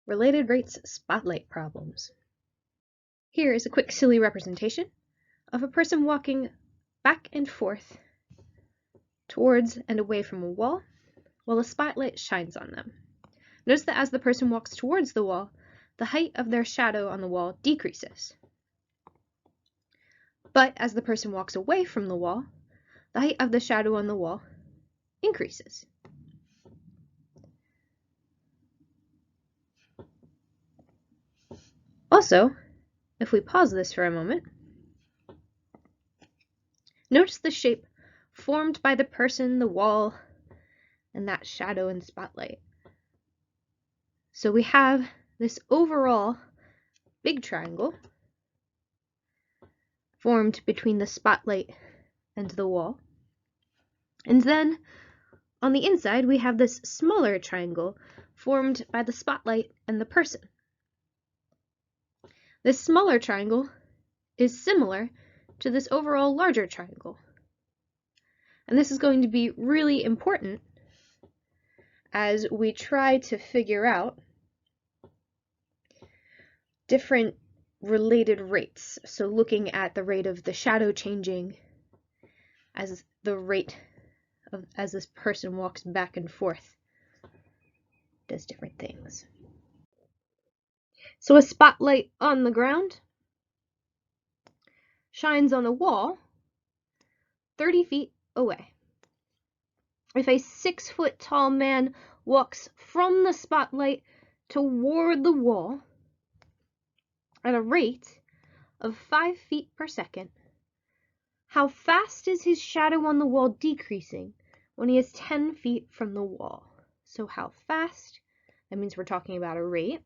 Related rates spotlight problems. Here is a quick silly representation of a person walking back and forth towards and away from a wall while a spotlight shines on them. Notice that as the person walks towards the wall, the height of their shadow on the wall decreases. But as the person walks away from the wall, the height of the shadow on the wall increases. Also, if we pause this for a moment, notice the shape formed by the person, the wall, and that shadow and spotlight. So we have this overall big triangle formed between the spotlight and the wall. And then on the inside, we have this smaller triangle formed by the spotlight and the person. This smaller triangle is similar to this overall larger triangle. And this is going to be really important as we try to figure out different related rates. So looking at the rate of the shadow changing as the rate of as this person walks back and forth, does different things. So a spotlight on the ground shines on a wall 30 feet away. If a 6-foot tall man walks from the spotlight toward the wall at a rate of 5 feet per second, how fast is his shadow on the wall decreasing when he is 10 feet from the wall? So how fast, that means we're talking about a rate.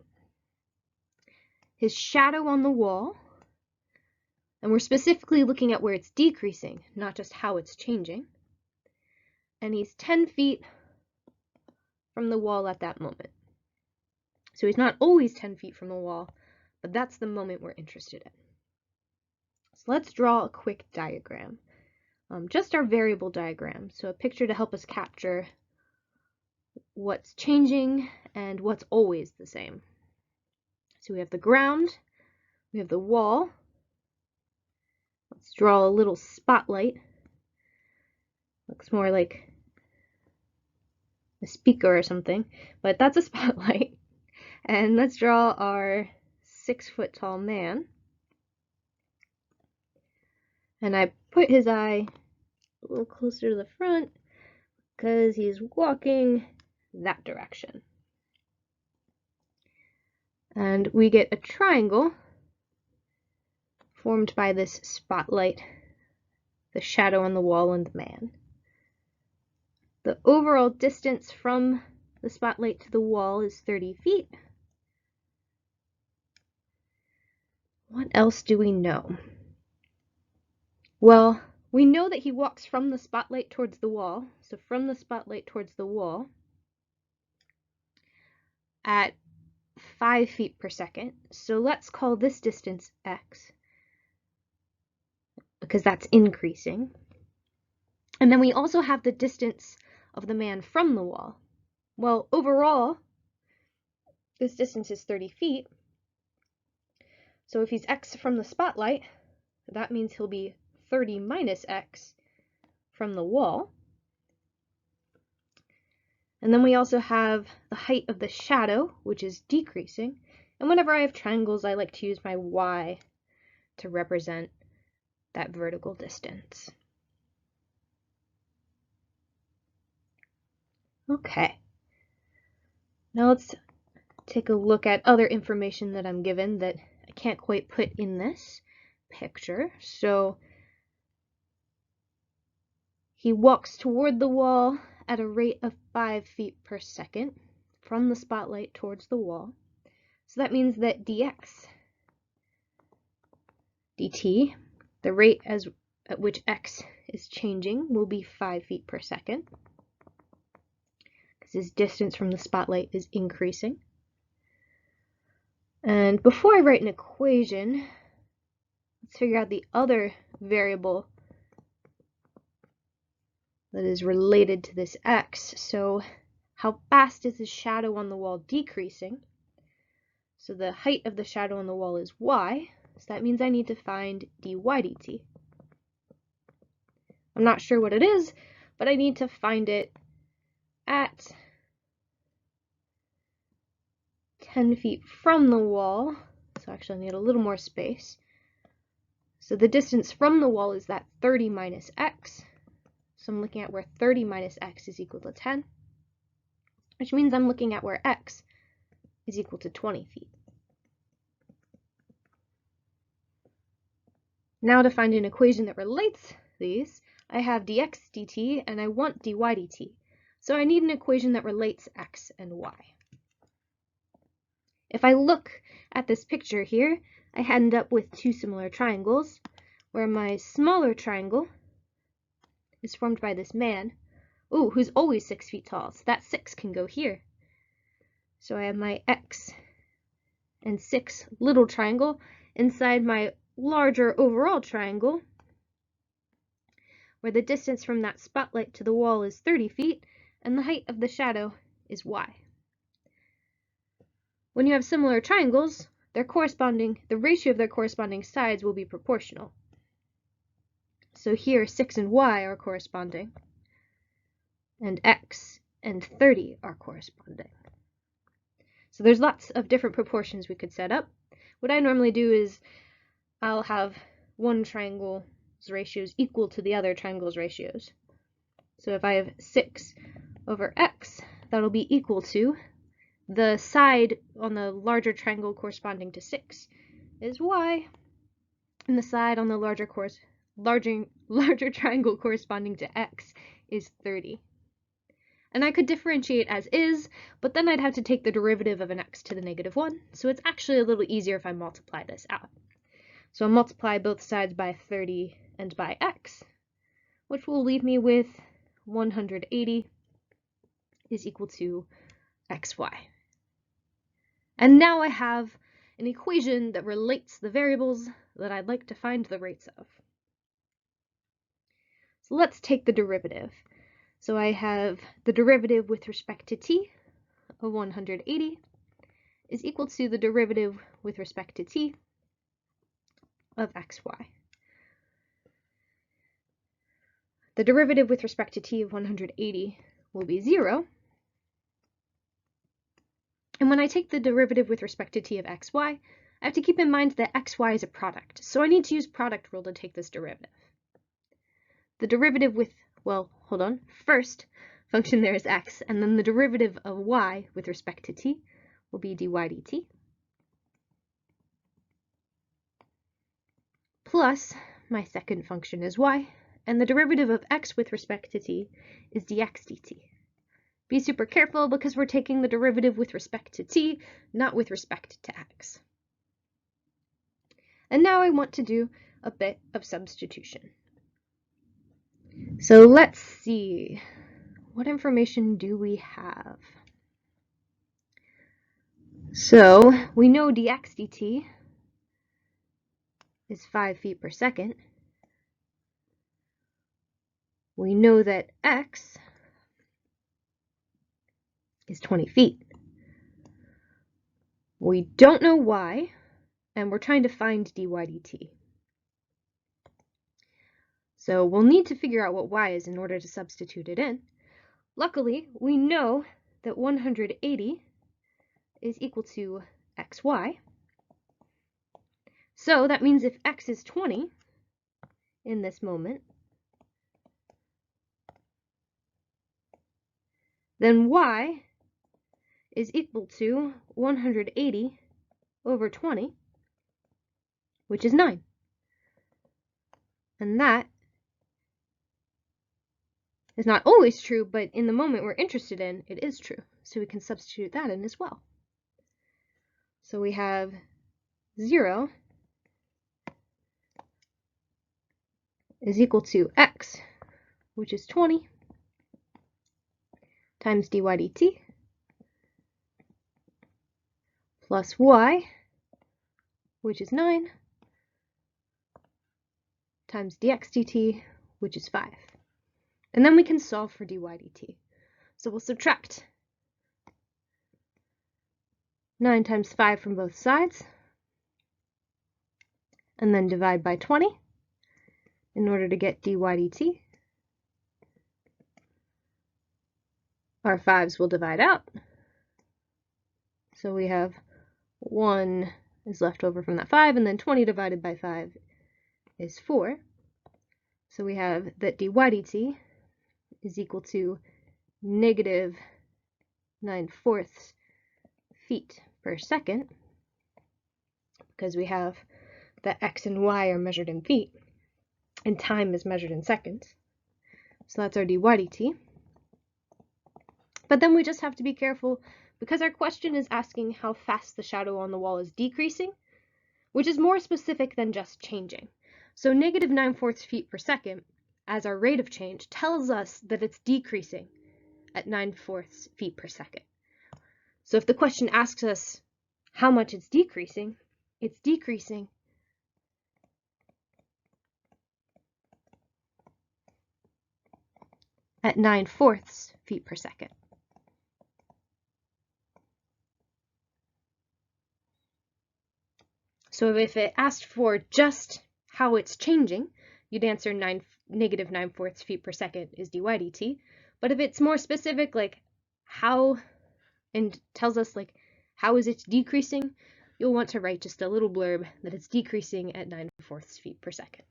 His shadow on the wall, and we're specifically looking at where it's decreasing, not just how it's changing. And he's 10 feet from the wall at that moment. So he's not always 10 feet from the wall, but that's the moment we're interested in. So let's draw a quick diagram. Just our variable diagram, so a picture to help us capture what's changing and what's always the same. So we have the ground, we have the wall. Let's draw a little spotlight. Looks more like a speaker or something, but that's a spotlight. And let's draw our 6-foot tall man. And I put his eye a little closer to the front because he's walking that direction. And we get a triangle formed by this spotlight, the shadow on the wall, and the man. The overall distance from the spotlight to the wall is 30 feet. What else do we know? Well, we know that he walks from the spotlight towards the wall, so from the spotlight towards the wall at 5 feet per second. So let's call this distance x, because that's increasing. And then we also have the distance of the man from the wall. Well, overall, this distance is 30 feet. So if he's x from the spotlight, that means he'll be 30 minus x from the wall. And then we also have the height of the shadow, which is decreasing. And whenever I have triangles, I like to use my y to represent that vertical distance. Okay. Now let's take a look at other information that I'm given that I can't quite put in this picture. So he walks toward the wall at a rate of 5 feet per second from the spotlight towards the wall. So that means that dx dt, the rate at which x is changing, will be 5 feet per second, because his distance from the spotlight is increasing. And before I write an equation, let's figure out the other variable that is related to this x. So how fast is his shadow on the wall decreasing? So the height of the shadow on the wall is y, so that means I need to find dy dt. I'm not sure what it is, but I need to find it at 10 feet from the wall. So actually I need a little more space. So the distance from the wall is that 30 minus x. So I'm looking at where 30 minus x is equal to 10, which means I'm looking at where x is equal to 20 feet. Now to find an equation that relates these, I have dx dt and I want dy dt. So I need an equation that relates x and y. If I look at this picture here, I end up with two similar triangles, where my smaller triangle is formed by this man, who's always 6 feet tall, so that 6 can go here. So I have my x and 6 little triangle inside my larger overall triangle, where the distance from that spotlight to the wall is 30 feet, and the height of the shadow is y. When you have similar triangles, the ratio of their corresponding sides will be proportional. So here 6 and y are corresponding, and x and 30 are corresponding. So there's lots of different proportions we could set up. What I normally do is I'll have one triangle's ratios equal to the other triangle's ratios. So if I have 6 over x, that'll be equal to the side on the larger triangle corresponding to 6 is y, and the side on the larger triangle corresponding to x is 30. And I could differentiate as is, but then I'd have to take the derivative of an x to the negative 1, so it's actually a little easier if I multiply this out. So I'll multiply both sides by 30 and by x, which will leave me with 180 is equal to xy. And now I have an equation that relates the variables that I'd like to find the rates of. So let's take the derivative. So I have the derivative with respect to t of 180 is equal to the derivative with respect to t of xy. The derivative with respect to t of 180 will be 0. And when I take the derivative with respect to t of xy, I have to keep in mind that xy is a product. So I need to use product rule to take this derivative. The derivative with, first function there is x, and then the derivative of y with respect to t will be dy dt. Plus my second function is y, and the derivative of x with respect to t is dx dt. Be super careful because we're taking the derivative with respect to t, not with respect to x. And now I want to do a bit of substitution. So let's see, what information do we have? So we know dx dt is 5 feet per second. We know that x is 20 feet. We don't know y, and we're trying to find dy dt. So we'll need to figure out what y is in order to substitute it in. Luckily, we know that 180 is equal to xy. So that means if x is 20 in this moment, then y is equal to 180 over 20, which is 9. And that is not always true, but in the moment we're interested in, it is true. So we can substitute that in as well. So we have 0 is equal to x, which is 20, times dy dt, plus y, which is 9, times dx dt, which is 5. And then we can solve for dy dt. So we'll subtract 9 times 5 from both sides, and then divide by 20 in order to get dy dt. Our 5's will divide out, so we have 1 is left over from that 5, and then 20 divided by 5 is 4. So we have that dy dt is equal to negative 9/4 feet per second, because we have that x and y are measured in feet, and time is measured in seconds. So that's our dy dt. But then we just have to be careful, because our question is asking how fast the shadow on the wall is decreasing, which is more specific than just changing. So negative 9/4 feet per second, as our rate of change, tells us that it's decreasing at 9/4 feet per second. So if the question asks us how much it's decreasing at 9/4 feet per second. So if it asked for just how it's changing, you'd answer negative 9/4 feet per second is dy dt. But if it's more specific, like how, and tells us like how is it decreasing, you'll want to write just a little blurb that it's decreasing at 9/4 feet per second.